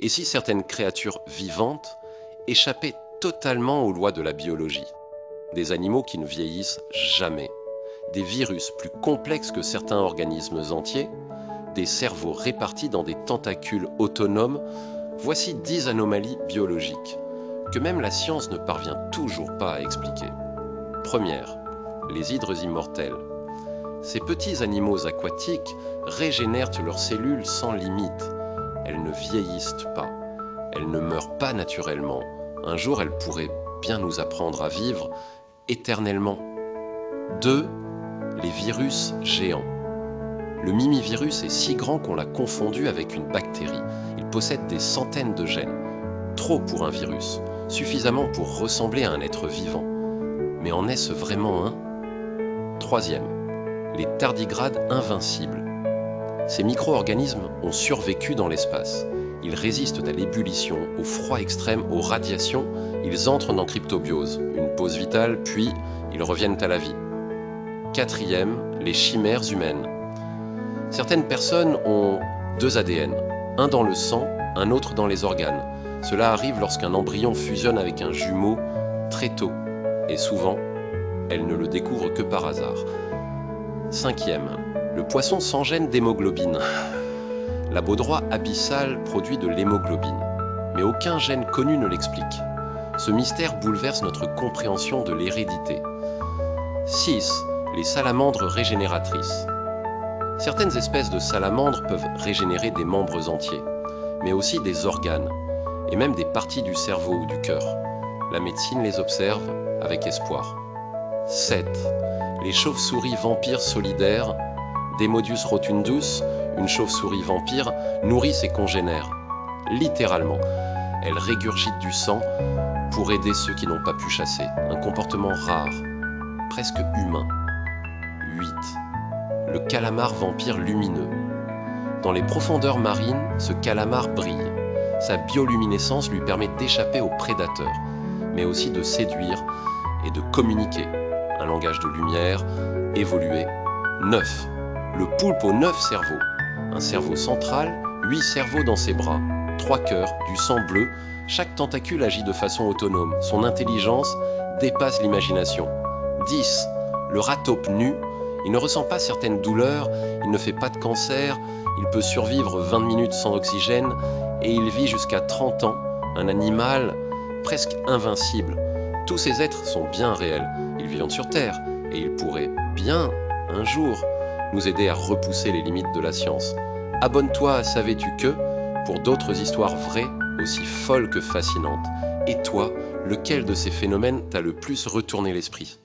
Et si certaines créatures vivantes échappaient totalement aux lois de la biologie? Des animaux qui ne vieillissent jamais, des virus plus complexes que certains organismes entiers, des cerveaux répartis dans des tentacules autonomes, voici 10 anomalies biologiques que même la science ne parvient toujours pas à expliquer. Première, les hydres immortelles. Ces petits animaux aquatiques régénèrent leurs cellules sans limite. Elles ne vieillissent pas, elles ne meurent pas naturellement. Un jour, elles pourraient bien nous apprendre à vivre éternellement. 2. Les virus géants. Le mimivirus est si grand qu'on l'a confondu avec une bactérie. Il possède des centaines de gènes. Trop pour un virus, suffisamment pour ressembler à un être vivant. Mais en est-ce vraiment un? Troisième, les tardigrades invincibles. Ces micro-organismes ont survécu dans l'espace. Ils résistent à l'ébullition, au froid extrême, aux radiations. Ils entrent en cryptobiose, une pause vitale, puis ils reviennent à la vie. Quatrième, les chimères humaines. Certaines personnes ont 2 ADN, un dans le sang, un autre dans les organes. Cela arrive lorsqu'un embryon fusionne avec un jumeau très tôt, et souvent, elles ne le découvrent que par hasard. Cinquième, le poisson sans gène d'hémoglobine. La baudroie abyssale produit de l'hémoglobine, mais aucun gène connu ne l'explique. Ce mystère bouleverse notre compréhension de l'hérédité. 6. Les salamandres régénératrices. Certaines espèces de salamandres peuvent régénérer des membres entiers, mais aussi des organes, et même des parties du cerveau ou du cœur. La médecine les observe avec espoir. 7. Les chauves-souris vampires solidaires, Demodius rotundus, une chauve-souris vampire, nourrit ses congénères. Littéralement, elle régurgite du sang pour aider ceux qui n'ont pas pu chasser. Un comportement rare, presque humain. 8. Le calamar vampire lumineux. Dans les profondeurs marines, ce calamar brille. Sa bioluminescence lui permet d'échapper aux prédateurs, mais aussi de séduire et de communiquer. Un langage de lumière, évolué. 9. Le poulpe aux 9 cerveaux. Un cerveau central, 8 cerveaux dans ses bras, 3 cœurs, du sang bleu. Chaque tentacule agit de façon autonome. Son intelligence dépasse l'imagination. 10. Le rat taupe nu. Il ne ressent pas certaines douleurs, il ne fait pas de cancer, il peut survivre 20 minutes sans oxygène et il vit jusqu'à 30 ans, un animal presque invincible. Tous ces êtres sont bien réels, ils vivent sur Terre et ils pourraient bien, un jour, nous aider à repousser les limites de la science. Abonne-toi à Savais-tu que pour d'autres histoires vraies, aussi folles que fascinantes. Et toi, lequel de ces phénomènes t'a le plus retourné l'esprit ?